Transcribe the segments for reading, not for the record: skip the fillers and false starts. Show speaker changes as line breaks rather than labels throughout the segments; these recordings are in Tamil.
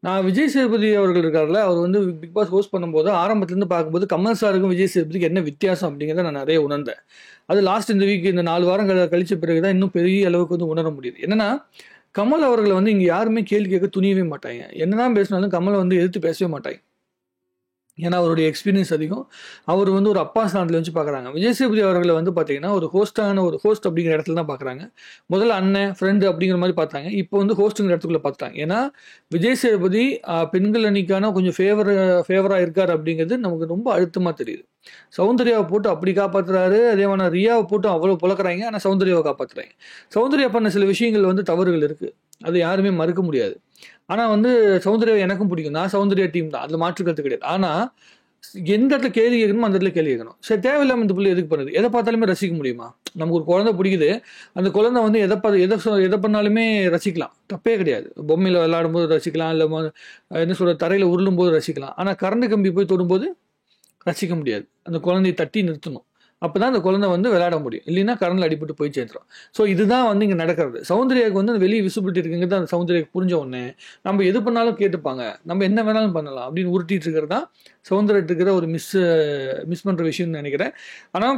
நான் விஜய் சேதுபதி அவர்கள் இருக்கார்ல, அவர் வந்து பிக் பாஸ் ஹோஸ்ட் பண்ணும்போது ஆரம்பத்துலேருந்து பார்க்கும்போது கமல் சாருக்கும் விஜய் சேதுபதிக்கு என்ன வித்தியாசம் அப்படிங்கிறத நான் நிறைய உணர்ந்தேன். அது லாஸ்ட் இந்த வீக் இந்த 4 வாரம் கழிச்ச பிறகு தான் இன்னும் பெரிய அளவுக்கு வந்து உணர முடியுது. என்னன்னா, கமல் அவர்களை வந்து இங்க யாருமே கேள்வி கேட்க துணியவே மாட்டாங்க. என்னதான் பேசினாலும் கமலை வந்து எதிர்த்து பேசவே மாட்டாங்க. ஏன்னா அவருடைய எக்ஸ்பீரியன்ஸ் அதிகம். அவர் வந்து ஒரு அப்பா ஸ்தானத்தில் வச்சு பார்க்குறாங்க. விஜய் சேதுபதி அவர்களை வந்து பார்த்தீங்கன்னா ஒரு ஹோஸ்ட் அப்படிங்கிற இடத்துல தான் பார்க்குறாங்க. முதல்ல அண்ணன் ஃப்ரெண்டு அப்படிங்கிற மாதிரி பார்த்தாங்க. இப்போ வந்து ஹோஸ்ட்டுங்கிற இடத்துக்குள்ள பார்த்தாங்க. ஏன்னா விஜய் சேதுபதி பெண்கள் அணிக்கான கொஞ்சம் ஃபேவராக இருக்கார் அப்படிங்கிறது நமக்கு ரொம்ப அழுத்தமாக தெரியுது. சௌந்தர்யாவை போட்டு அப்படி காப்பாற்றுறாரு. அதே மாதிரி ரியாவை போட்டு அவ்வளோ புழக்கிறாங்க. ஆனால் சௌந்தர்யாவை காப்பாற்றுறாங்க. சௌந்தர்யா பண்ண சில விஷயங்கள் வந்து தவறுகள் இருக்குது. அது யாருமே மறுக்க முடியாது. ஆனால் வந்து சௌந்தர்யா எனக்கும் பிடிக்கும். நான் சௌந்தர்யா டீம் தான். அதில் மாற்று கருத்து கிடையாது. ஆனால் எந்த இடத்துல கேள்வி கேட்கணுமோ அந்த இடத்துல கேள்வி கேட்கணும். சரி, தேவையில்லாமல் இந்த பிள்ளை எதுக்கு பண்ணுது? எதை பார்த்தாலுமே ரசிக்க முடியுமா? நமக்கு ஒரு குழந்தை பிடிக்குது. அந்த குழந்தை வந்து எதை பண்ணாலுமே ரசிக்கலாம். தப்பே கிடையாது. பொம்மையில் விளையாடும் போது ரசிக்கலாம். இல்லை என்ன சொல்ற தரையில் உருளும் போது ரசிக்கலாம். ஆனால் கரண்ட் கம்பி போய் தொடும்போது ரசிக்க முடியாது. அந்த குழந்தையை தட்டி நிறுத்தணும். அப்பதான் அந்த குழந்தை வந்து விளையாட முடியும். இல்லைன்னா கரண்ட்ல அடிபட்டு போய் சேர்ந்துடும். ஸோ இதுதான் வந்து இங்கே நடக்கிறது. சௌந்தர்யாவுக்கு வந்து வெளியே விசிபிலிட்டி இருக்குங்கிறது அந்த சௌந்தர்யாவுக்கு புரிஞ்ச உடனே நம்ம எது பண்ணாலும் கேட்டுப்பாங்க, நம்ம என்ன வேணாலும் பண்ணலாம் அப்படின்னு உருட்டிட்டு இருக்கிறது தான் சௌந்தர்யத்துக்கு இருக்கிற ஒரு மிஸ் பண்ணுற விஷயம்னு நினைக்கிறேன். ஆனால்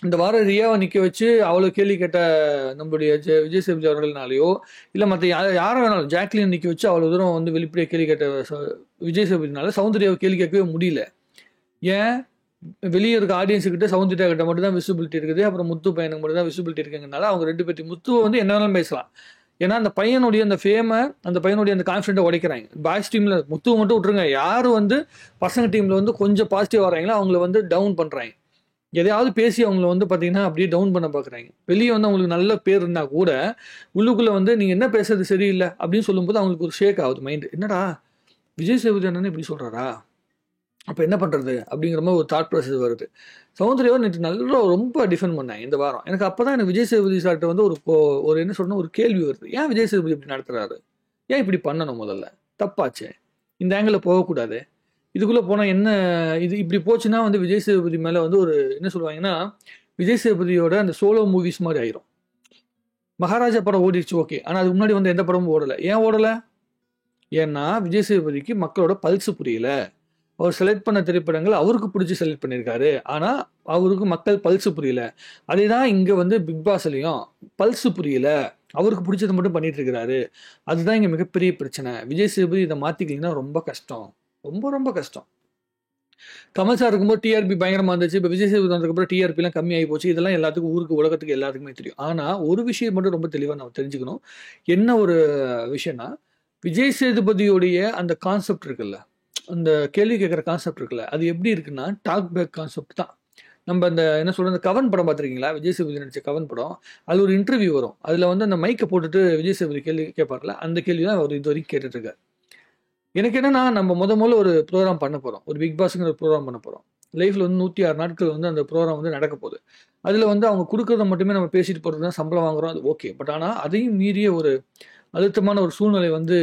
இந்த வாரம் ரியாவை நிற்க வச்சு அவ்வளோ கேள்வி கேட்ட நம்மளுடைய விஜய் சேதுபதி அவர்கள்னாலேயோ இல்லை மற்ற யாரை வேணாலும் ஜாக்லின் நிற்க வச்சு அவ்வளோ தூரம் வந்து வெளிப்படையாக கேள்வி கேட்ட விஜய் சேதுபதினால சௌந்தர்யாவை கேள்வி கேட்கவே முடியல. ஏன்? வெளியே இருக்க ஆடியன்ஸுக்கிட்ட சௌந்தர்யா கிட்ட மட்டும் தான் விசிபிலிட்டி இருக்குது. அப்புறம் முத்து பையனுக்கு மட்டும் தான் விசிபிலிட்டி இருக்குங்கிறனால அவங்க 2 பேர்த்தையும் முத்துவை வந்து என்ன வேணாலும் பேசலாம். ஏன்னா அந்த பையனுடைய அந்த ஃபேமை அந்த பையனுடைய அந்த கான்ஃபிடென்ட்டை உடைக்கிறாங்க. பாய்ஸ் டீமில் முத்துவை மட்டும் விட்டுருங்க. யார் வந்து பசங்க டீமில் வந்து கொஞ்சம் பாசிட்டிவ் வராங்களோ அவங்கள வந்து டவுன் பண்ணுறாங்க. எதையாவது பேசி அவங்கள வந்து பார்த்தீங்கன்னா அப்படியே டவுன் பண்ண பார்க்குறாங்க. வெளியே வந்து அவங்களுக்கு நல்ல பேர் இருந்தால் கூட உள்ளுக்குள்ளே வந்து நீங்கள் என்ன பேசுறது சரியில்லை அப்படின்னு சொல்லும்போது அவங்களுக்கு ஒரு ஷேக் ஆகுது மைண்டு. என்னடா விஜய் சேதுபதி அண்ணன் இப்படி சொல்கிறாரா, அப்போ என்ன பண்ணுறது அப்படிங்கிற மாதிரி ஒரு தாட் ப்ராசஸ் வருது. சௌந்தர்யாவை நேற்று நல்லா ரொம்ப டிஃபெண்ட் பண்ணாங்க இந்த வாரம். எனக்கு அப்போ தான் எனக்கு விஜய் சேதுபதி சார்கிட்ட வந்து ஒரு என்ன சொல்லணும் ஒரு கேள்வி வருது. ஏன் விஜய் சேதுபதி இப்படி நடத்துறாரு? ஏன் இப்படி பண்ணணும்? முதல்ல தப்பாச்சே, இந்த ஆங்கிளில் போகக்கூடாது. இதுக்குள்ளே போனால் என்ன இது இப்படி போச்சுன்னா வந்து விஜய் சேதுபதி மேலே வந்து ஒரு என்ன சொல்லுவாங்கன்னா விஜய் சேதுபதியோட அந்த சோலோ மூவிஸ் மாதிரி ஆயிரும். மகாராஜா படம் ஓடிடுச்சு, ஓகே. ஆனால் அதுக்கு முன்னாடி வந்து எந்த படமும் ஓடலை. ஏன் ஓடலை? ஏன்னா விஜய் சேதுபதிக்கு மக்களோட பல்ஸ் புரியல. அவர் செலக்ட் பண்ண திரைப்படங்கள் அவருக்கு பிடிச்சி செலக்ட் பண்ணியிருக்காரு. ஆனால் அவருக்கு மக்கள் பல்ஸு புரியல. அதே தான் இங்கே வந்து பிக் பாஸ்லையும் பல்ஸு புரியல, அவருக்கு பிடிச்சதை மட்டும் பண்ணிட்டு இருக்கிறாரு. அதுதான் இங்கே மிகப்பெரிய பிரச்சனை. விஜய் சேதுபதி இதை மாற்றிக்கலிங்கன்னா ரொம்ப கஷ்டம், ரொம்ப ரொம்ப கஷ்டம். கமல் சார் இருக்கும்போது டிஆர்பி பயங்கரமாக இருந்துச்சு. இப்போ விஜய் சேதுபதி வந்ததுக்கப்புறம் டிஆர்பிலாம் கம்மியாகி போச்சு. இதெல்லாம் எல்லாத்துக்கும் ஊருக்கு உலகத்துக்கு எல்லாத்துக்குமே தெரியும். ஆனால் ஒரு விஷயம் மட்டும் ரொம்ப தெளிவாக நம்ம தெரிஞ்சுக்கணும். என்ன ஒரு விஷயம்னா விஜய் சேதுபதியோடைய அந்த கான்செப்ட் இருக்குல்ல, அந்த கேள்வி கேட்குற கான்செப்ட் இருக்குல்ல, அது எப்படி இருக்குன்னா டாக் பேக் கான்செப்ட் தான். நம்ம அந்த என்ன சொல்கிறது, அந்த கவன் படம் பார்த்துருக்கீங்களா? விஜய் சேதுபதி நடிச்ச கவன் படம். அதில் ஒரு இன்டர்வியூ வரும். அதில் வந்து அந்த மைக்கை போட்டுட்டு விஜய் சேதுபதி கேள்வி கேட்பார்ல, அந்த கேள்வி தான் அவர் இது வரைக்கும் கேட்டுட்ருக்கார். எனக்கு என்னன்னா நம்ம முதல்ல ஒரு ப்ரோக்ராம் பண்ண போகிறோம், ஒரு பிக் பாஸுங்கிற ஒரு ப்ரோக்ராம் பண்ண போகிறோம். லைஃப்பில் வந்து 106 நாட்கள் வந்து அந்த ப்ரோக்ராம் வந்து நடக்க போகுது. அதில் வந்து அவங்க கொடுக்குறத மட்டுமே நம்ம பேசிட்டு போகிறது தான், சம்பளம் வாங்குகிறோம், அது ஓகே. பட் ஆனால் அதையும் மீறிய ஒரு அழுத்தமான ஒரு சூழ்நிலை வந்து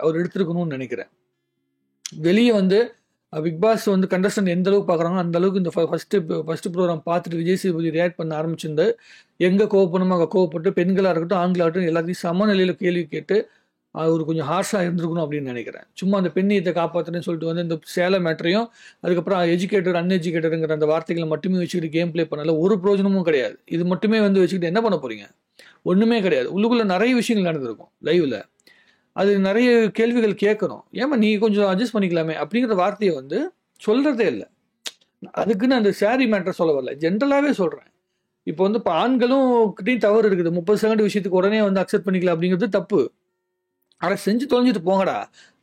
அவர் எடுத்துருக்கணும்னு நினைக்கிறேன். வெளியே வந்து பிக் பாஸ் வந்து கண்டஸ்டன்ட் எந்த அளவுக்கு பார்க்குறாங்களோ அந்த அளவுக்கு இந்த ஃபர்ஸ்ட் ப்ரோக்ராம் பார்த்துட்டு விஜய் சேதுபதி ரியாக்ட் பண்ண ஆரம்பிச்சிருந்து எங்கே கோவப்படணுமோ அங்கே கோவப்பட்டு பெண்களாக இருக்கட்டும் ஆண்களாகட்டும் எல்லாத்தையும் சமநிலையில் கேள்வி கேட்டு அவர் கொஞ்சம் ஹார்ஷாக இருந்திருக்கணும் அப்படின்னு நினைக்கிறேன். சும்மா அந்த பெண்ணியத்தை காப்பாற்றுறேன்னு சொல்லிட்டு வந்து இந்த சேலை மேட்டரையும் அதுக்கப்புறம் எஜுகேட்டட் அன்எஜுகேட்டடுங்கிற அந்த வார்த்தைகளை மட்டுமே வச்சுக்கிட்டு கேம் பிளே பண்ணல ஒரு பிரயோஜனமும் கிடையாது. இது மட்டுமே வந்து வச்சுக்கிட்டு என்ன பண்ண போறீங்க? ஒன்றுமே கிடையாது. உள்ளுக்குள்ளே நிறைய விஷயங்கள் நடந்திருக்கும் லைவில். அது நிறைய கேள்விகள் கேட்கணும். ஏமா நீ கொஞ்சம் அட்ஜஸ்ட் பண்ணிக்கலாமே அப்படிங்கிற வார்த்தையை வந்து சொல்றதே இல்லை. அதுக்குன்னு அந்த சாரி மேட்டர் சொல்ல வரல, ஜென்ரலாகவே சொல்கிறேன். இப்போ வந்து இப்போ ஆண்களும் கிட்டையும் தவறு இருக்குது. 30 செகண்ட் விஷயத்துக்கு உடனே வந்து அக்செப்ட் பண்ணிக்கலாம் அப்படிங்கிறது தப்பு. அதை செஞ்சு தொலைஞ்சிட்டு போங்கடா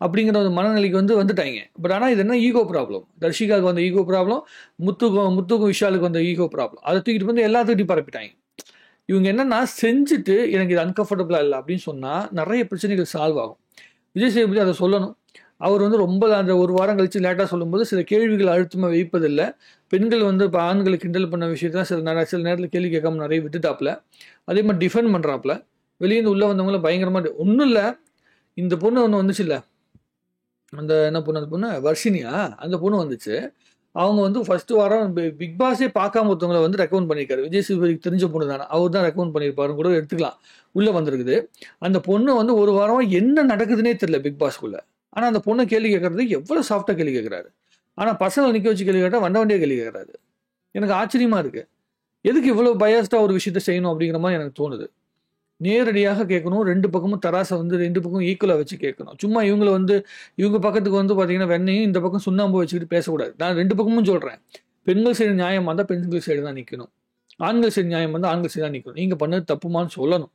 அப்படிங்கிற ஒரு மனநிலைக்கு வந்துட்டாங்க. பட் ஆனால் இது என்ன ஈகோ ப்ராப்ளம். தர்ஷிகாவுக்கு வந்த ஈகோ ப்ராப்ளம், முத்துக்கும் விஷாலுக்கு வந்த ஈகோ ப்ராப்ளம். அதை தூக்கிட்டு வந்து எல்லாத்துக்கிட்டையும் பரப்பிட்டாங்க. இவங்க என்னன்னா செஞ்சுட்டு எனக்கு இது அன்கம்ஃபர்டபுளா இல்லை அப்படின்னு சொன்னா நிறைய பிரச்சனைகள் சால்வ் ஆகும். விஜய் சேதுபதி அதை சொல்லணும். அவர் வந்து ரொம்ப அந்த ஒரு வாரம் கழிச்சு லேட்டாக சொல்லும்போது சில கேள்விகள் அழுத்தமாக வைப்பதில்லை. பெண்கள் வந்து இப்போ ஆண்களை கிண்டல் பண்ண விஷயத்தான் சில நேரத்தில் கேள்வி கேட்காம நிறைய விட்டுட்டாப்புல. அதே மாதிரி டிஃபெண்ட் பண்ணுறாப்புல. வெளியேந்து உள்ளே வந்தவங்கள பயங்கரமாக ஒன்றும் இல்லை. இந்த பொண்ணு ஒன்று வந்துச்சு இல்லை, அந்த என்ன பொண்ணு, அந்த பொண்ணு வர்ஷினியா, அந்த பொண்ணு வந்துச்சு. அவங்க வந்து ஃபர்ஸ்ட் வாரம் பிக் பாஸே பார்க்காம ஒருத்தவங்களை வந்து ரெக்கமெண்ட் பண்ணியிருக்காரு. விஜய் சேதுபதிக்கு தெரிஞ்ச பொண்ணு தானே, அவர் தான் ரெக்கமெண்ட் பண்ணியிருப்பாருன்னு கூட எடுத்துக்கலாம். உள்ளே வந்திருக்குது. அந்த பொண்ணு வந்து ஒரு வாரமாக என்ன நடக்குதுன்னே தெரியல பிக் பாஸ்க்குள்ள. ஆனால் அந்த பொண்ணை கேள்வி கேட்கறது எவ்வளோ சாஃப்டாக கேள்வி கேட்குறாரு. ஆனால் பசங்களை நிற்க வச்சு கேள்வி கேட்டால் வண்டியாக கேள்வி கேட்குறாரு. எனக்கு ஆச்சரியமா இருக்கு. எதுக்கு இவ்வளோ பயாஸ்டாக ஒரு விஷயத்த செய்யணும் அப்படிங்கிற மாதிரி எனக்கு தோணுது. நேரடியாக கேட்கணும். 2 பக்கமும் தராசை வந்து 2 பக்கம் ஈக்குவலாக வச்சு கேட்கணும். சும்மா இவங்க பக்கத்துக்கு வந்து பார்த்தீங்கன்னா வெண்ணையும் இந்த பக்கம் சுண்ணாம்பு வச்சுக்கிட்டு பேசக்கூடாது. நான் 2 பக்கமும் சொல்கிறேன். பெண்கள் சைடு நியாயமாக இருந்தால் பெண்கள் சைடு தான் நிற்கணும். ஆண்கள் சைடு நியாயம் வந்து ஆண்கள் சைடு தான் நிற்கணும். நீங்கள் பண்ணது தப்புமான்னு சொல்லணும்.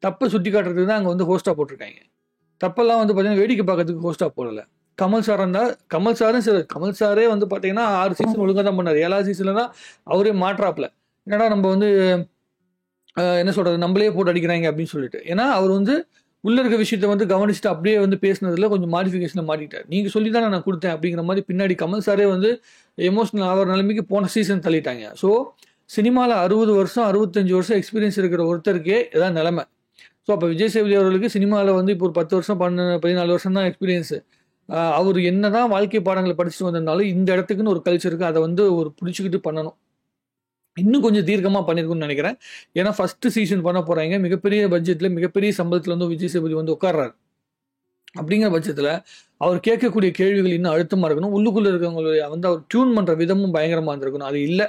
தப்பை சுட்டி காட்டுறதுக்கு தான் அங்கே வந்து ஹோஸ்ட்டாக போட்டிருக்காங்க. தப்பெல்லாம் வந்து பார்த்தீங்கன்னா வேடிக்கை பார்க்கறதுக்கு ஹோஸ்ட்டாக போடலை. கமல் சார் இருந்தால் கமல் சாரும் சரி, கமல் சாரே வந்து பார்த்தீங்கன்னா 6 சீசன் ஒழுங்காக தான் பண்ணார். 7வது சீசனில் தான் அவரே மாற்றாப்புல. என்னடா நம்ம வந்து என்ன சொல்கிறது, நம்மளே போட்டு அடிக்கிறாங்க அப்படின்னு சொல்லிட்டு. ஏன்னா அவர் வந்து உள்ள இருக்க விஷயத்த வந்து கவனிச்சுட்டு அப்படியே வந்து பேசினதுல கொஞ்சம் மாடிஃபிகேஷனை மாட்டிட்டார். நீங்கள் சொல்லி தான் நான் கொடுத்தேன் அப்படிங்கிற மாதிரி பின்னாடி கமல் சாரே வந்து எமோஷனல் ஆகிற நிலைமைக்கு போன சீசன் தள்ளிட்டாங்க. ஸோ சினிமாவில் 60 வருஷம் 65 வருஷம் எக்ஸ்பீரியன்ஸ் இருக்கிற ஒருத்தருக்கே இதான் நிலைமை. ஸோ அப்போ விஜய் சேதுபதி அவர்களுக்கு சினிமாவில் வந்து இப்போ ஒரு 10 வருஷம் 14 வருஷம் தான் எக்ஸ்பீரியன்ஸு. அவர் என்ன தான் வாழ்க்கை பாடங்களை படிச்சுட்டு வந்திருந்தாலும் இந்த இடத்துக்குன்னு ஒரு கல்ச்சர் இருக்குது. அதை வந்து ஒரு பிடிச்சிக்கிட்டு பண்ணணும். இன்னும் கொஞ்சம் தீர்க்கமாக பண்ணியிருக்குன்னு நினைக்கிறேன். ஏன்னா ஃபர்ஸ்ட் சீசன் பண்ண போகிறாங்க. மிகப்பெரிய பட்ஜெட்டில் மிகப்பெரிய சம்பளத்தில் வந்து விஜய் சேதுபதி வந்து உட்கார்றாரு. அப்படிங்கிற பட்சத்தில் அவர் கேட்கக்கூடிய கேள்விகள் இன்னும் அழுத்தமாக இருக்கணும். உள்ளுக்குள்ளே இருக்கவங்களுடைய வந்து அவர் டியூன் பண்ணுற விதமும் பயங்கரமாக இருந்திருக்கணும். அது இல்லை.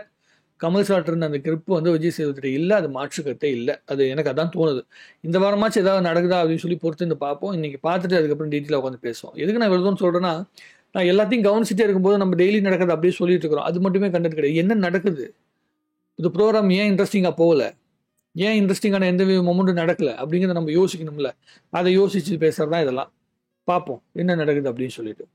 கமல் சார் இருந்த அந்த கிரிப்பு வந்து விஜய் சேதுபதி இல்லை. அது மாற்றுக்கட்டே இல்லை. அது எனக்கு அதான் தோணுது. இந்த வாரமாச்சும் ஏதாவது நடக்குதா அப்படின்னு சொல்லி பொறுத்து வந்து பார்ப்போம். இன்னைக்கு பார்த்துட்டு அதுக்கப்புறம் டீட்டெயிலாக உட்காந்து பேசுவோம். எதுக்கு நான் இவ்வளோன்னு சொல்கிறேன்னா, நான் எல்லாத்தையும் கவனிச்சுட்டே இருக்கும்போது நம்ம டெய்லி நடக்கிறது அப்படியே சொல்லிட்டு இருக்கிறோம். அது மட்டுமே கண்டென்ட் கிடையாது. என்ன நடக்குது, இந்த ப்ரோக்ராம் ஏன் இன்ட்ரெஸ்டிங்காக போகல, ஏன் இன்ட்ரெஸ்டிங்கான எந்த மொமெண்ட்டும் நடக்கலை அப்படிங்கிறத நம்ம யோசிக்கணும்ல. அதை யோசிச்சு பேசுறது தான் இதெல்லாம். பார்ப்போம் என்ன நடக்குது அப்படின்னு சொல்லிட்டு.